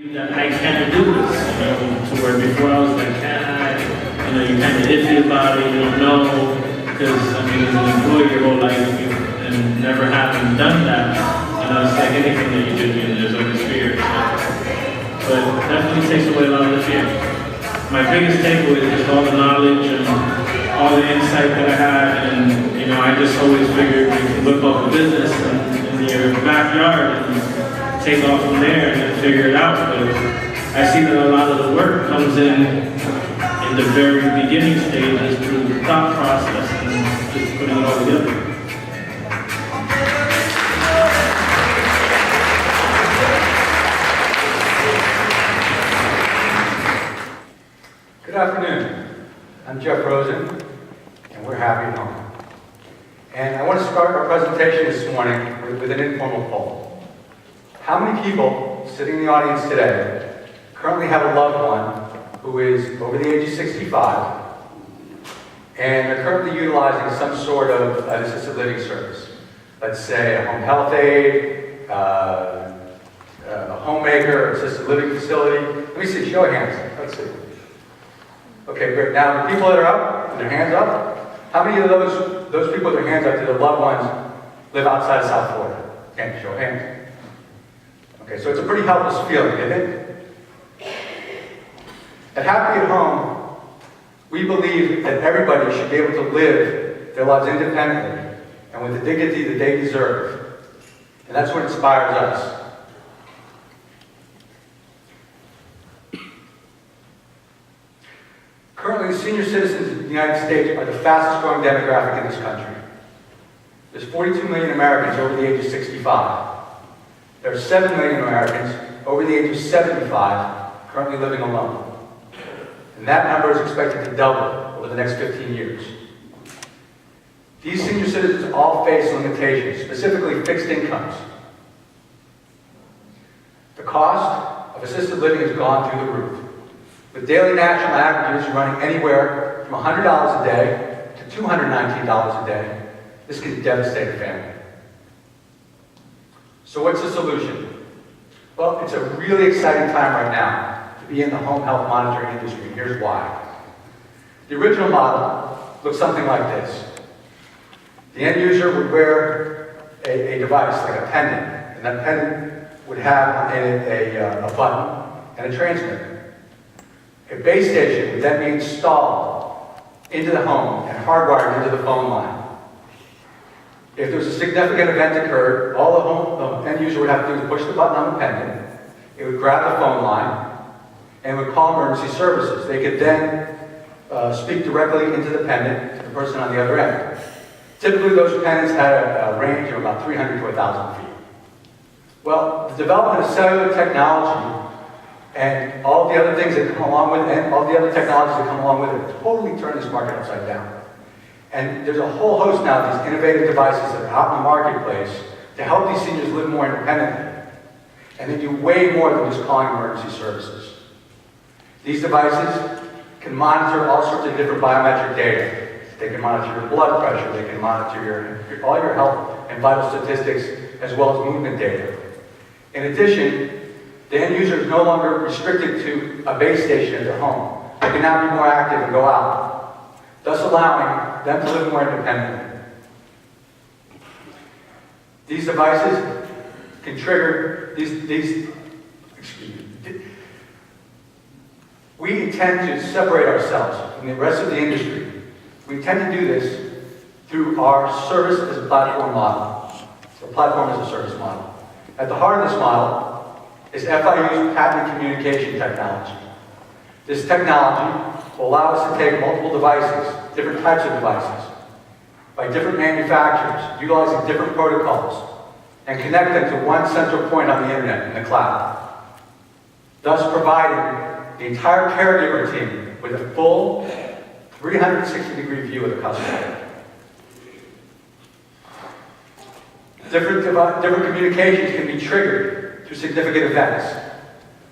That I can do this, to where before I was like, can I, you're kind of iffy about it, you don't know, because, as an employee your whole life, and never having done that, it's like anything that you do, there's always fear, but it definitely takes away a lot of the fear. My biggest takeaway is just all the knowledge and all the insight that I had, and, I just always figured you can whip up a business in your backyard, and take off from there and figure it out. But I see that a lot of the work comes in the very beginning stages through the thought process and just putting it all together. Good afternoon. I'm Jeff Rosen, and we're happy at home. And I want to start our presentation this morning with an informal poll. How many people sitting in the audience today currently have a loved one who is over the age of 65 and are currently utilizing some sort of an assisted living service? Let's say a home health aide, a homemaker, assisted living facility. Let me see, show of hands. Let's see. Okay, great. Now, the people that are up, with their hands up, how many of those people with their hands up to their loved ones live outside of South Florida? Okay, show of hands. Okay, so it's a pretty helpless feeling, isn't it? At Happy at Home, we believe that everybody should be able to live their lives independently and with the dignity that they deserve. And that's what inspires us. Currently, senior citizens in the United States are the fastest growing demographic in this country. There's 42 million Americans over the age of 65. There are 7 million Americans over the age of 75 currently living alone. And that number is expected to double over the next 15 years. These senior citizens all face limitations, specifically fixed incomes. The cost of assisted living has gone through the roof, with daily national averages running anywhere from $100 a day to $219 a day. This can devastate a family. So what's the solution? Well, it's a really exciting time right now to be in the home health monitoring industry, and here's why. The original model looked something like this. The end user would wear a device, like a pendant, and that pendant would have in it a button and a transmitter. A base station would then be installed into the home and hardwired into the phone line. If there was a significant event occurred, all the end user would have to do is push the button on the pendant. It would grab the phone line and would call emergency services. They could then speak directly into the pendant to the person on the other end. Typically, those pendants had a range of about 300 to 1,000 feet. Well, the development of cellular technology and all the other things that come along with it, and all the other technologies that come along with it, totally turned this market upside down. And there's a whole host now of these innovative devices that are out in the marketplace to help these seniors live more independently. And they do way more than just calling emergency services. These devices can monitor all sorts of different biometric data. They can monitor your blood pressure, they can monitor all your health and vital statistics, as well as movement data. In addition, the end user is no longer restricted to a base station at their home. They can now be more active and go out, thus allowing them to live more independently. These devices can trigger we intend to separate ourselves from the rest of the industry. We intend to do this through our service as a platform model, or platform as a service model. At the heart of this model is FIU's patented communication technology. This technology will allow us to take multiple devices, different types of devices, by different manufacturers, utilizing different protocols, and connect them to one central point on the internet in the cloud, thus providing the entire caregiver team with a full 360-degree view of the customer. Different communications can be triggered through significant events.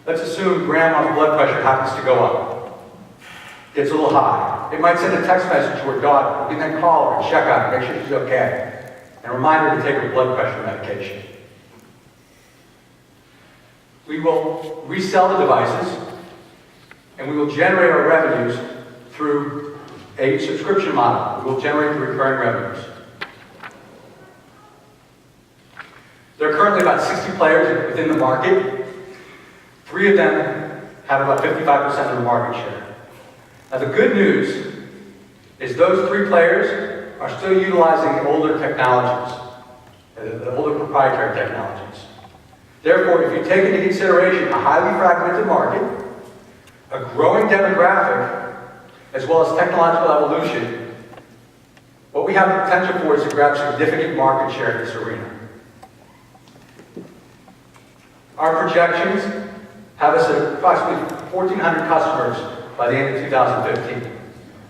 Let's assume grandma's blood pressure happens to go up. Gets a little high. It might send a text message to her daughter. You can then call her and check on her, make sure she's okay, and remind her to take her blood pressure medication. We will resell the devices, and we will generate our revenues through a subscription model. We will generate the recurring revenues. There are currently about 60 players within the market. 3 of them have about 55% of the market share. Now the good news is those 3 players are still utilizing the older technologies, the older proprietary technologies. Therefore, if you take into consideration a highly fragmented market, a growing demographic, as well as technological evolution, what we have the potential for is to grab significant market share in this arena. Our projections have us at approximately 1,400 customers by the end of 2015.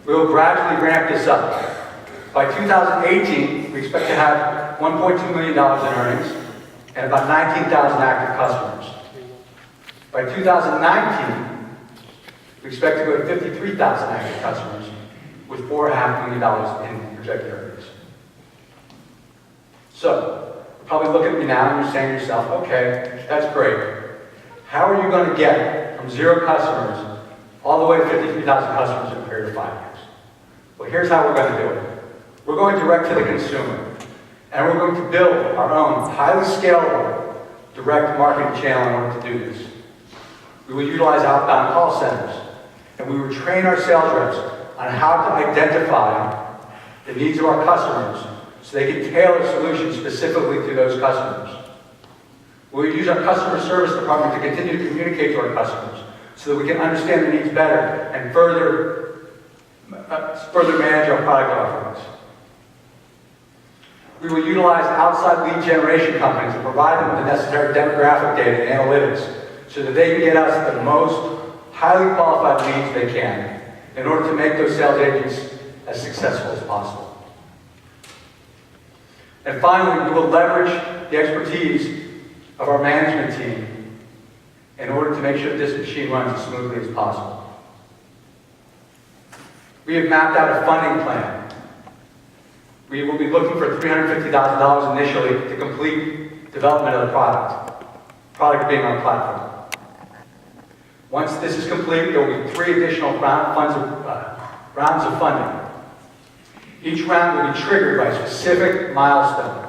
We will gradually ramp this up. By 2018, we expect to have $1.2 million in earnings and about 19,000 active customers. By 2019, we expect to go to 53,000 active customers with $4.5 million in projected earnings. So, you're probably looking at me now and you're saying to yourself, okay, that's great. How are you going to get from 0 customers all the way to 53,000 customers in a period of 5 years? Well, here's how we're going to do it. We're going direct to the consumer, and we're going to build our own highly scalable direct marketing channel in order to do this. We will utilize outbound call centers, and we will train our sales reps on how to identify the needs of our customers so they can tailor solutions specifically to those customers. We'll use our customer service department to continue to communicate to our customers so that we can understand their needs better and further manage our product offerings. We will utilize outside lead generation companies to provide them with the necessary demographic data and analytics so that they can get us the most highly qualified leads they can in order to make those sales agents as successful as possible. And finally, we will leverage the expertise of our management team in order to make sure that this machine runs as smoothly as possible. We have mapped out a funding plan. We will be looking for $350,000 initially to complete development of the product being our platform. Once this is complete, there will be 3 additional rounds of funding. Each round will be triggered by a specific milestone.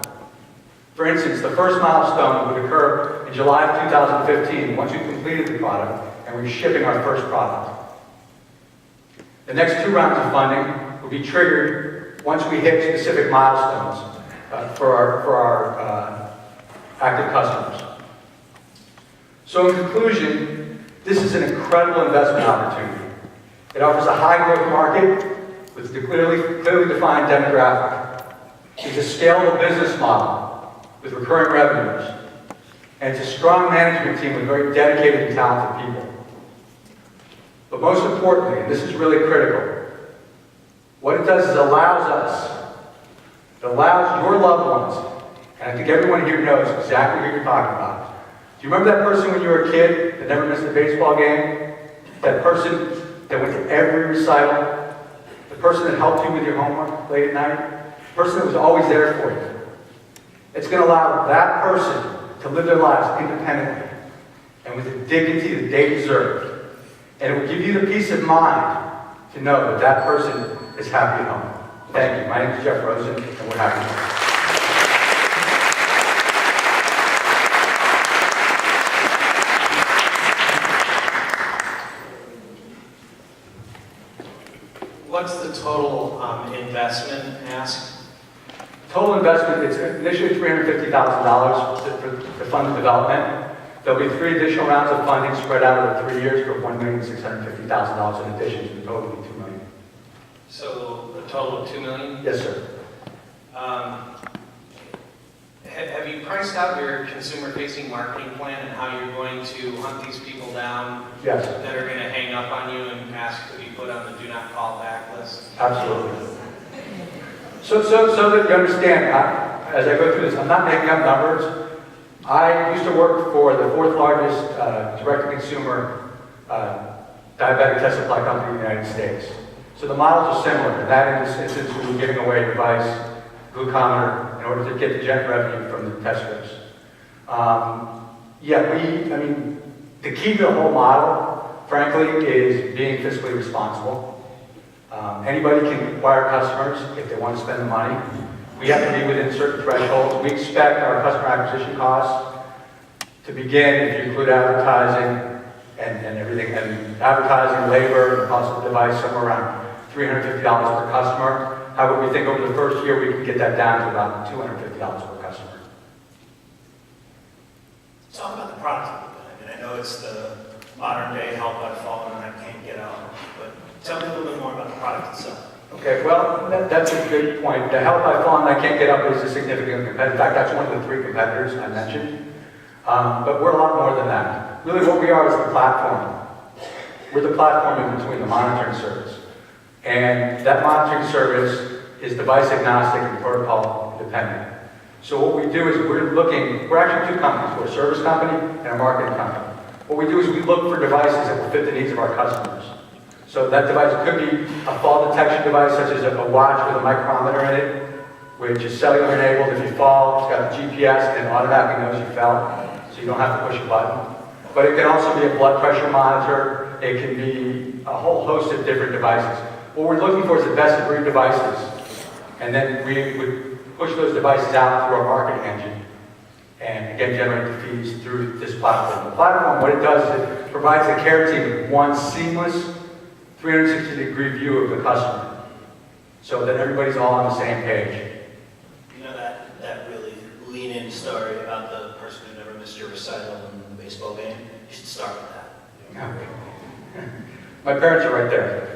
For instance, the first milestone would occur in July of 2015 once we've completed the product and we're shipping our first product. The next 2 rounds of funding will be triggered once we hit specific milestones for our active customers. So in conclusion, this is an incredible investment opportunity. It offers a high-growth market with a clearly defined demographic. It's a scalable business model with recurring revenues. And it's a strong management team with very dedicated and talented people. But most importantly, and this is really critical, what it does is it allows your loved ones, and I think everyone here knows exactly who you're talking about. Do you remember that person when you were a kid that never missed a baseball game? That person that went to every recital? The person that helped you with your homework late at night? The person that was always there for you? It's going to allow that person to live their lives independently and with the dignity that they deserve. And it will give you the peace of mind to know that that person is happy at home. Thank you. My name is Jeff Rosen, and we're happy. What's the total investment ask? Total investment is initially $350,000 to fund the development. There'll be 3 additional rounds of funding spread out over 3 years for $1,650,000 in addition to the total of $2 million. So a total of $2 million? Yes, sir. Have you priced out your consumer-facing marketing plan and how you're going to hunt these people down? Yes. That are going to hang up on you and ask to be put on the do not call back list? Absolutely. So that you understand, as I go through this, I'm not making up numbers. I used to work for the 4th largest direct-to-consumer diabetic test supply company in the United States. So the models are similar. In that instance, we were giving away a device, glucometer, in order to get the jet revenue from the test strips. The key to the whole model, frankly, is being fiscally responsible. Anybody can acquire customers if they want to spend the money. We have to be within certain thresholds. We expect our customer acquisition costs to begin, if you include advertising and everything, and advertising, labor, and the cost of the device, somewhere around $350 per customer. However, we think over the first year we can get that down to about $250 per customer. Talk about the product a little bit. I mean, I know it's the modern day help I've fallen and I can't get out, but tell me a little bit more about the product itself. Okay, well, that's a good point. The help I've fallen, I can't get up is a significant competitor. In fact, that's one of the 3 competitors I mentioned. But we're a lot more than that. Really what we are is the platform. We're the platform in between the monitoring service. And that monitoring service is device agnostic and protocol dependent. So what we do is we're actually 2 companies. We're a service company and a marketing company. What we do is we look for devices that will fit the needs of our customers. So that device could be a fall detection device such as a watch with a micrometer in it, which is cellular enabled. If you fall, it's got the GPS and it automatically knows you fell, so you don't have to push a button. But it can also be a blood pressure monitor. It can be a whole host of different devices. What we're looking for is the best of breed devices. And then we would push those devices out through our marketing engine. And again, generate the feeds through this platform. The platform, what it does is it provides the care team with one seamless 360-degree view of the customer, so that everybody's all on the same page. You know that really lean-in story about the person who never missed your recital in the baseball game? You should start with that. My parents are right there.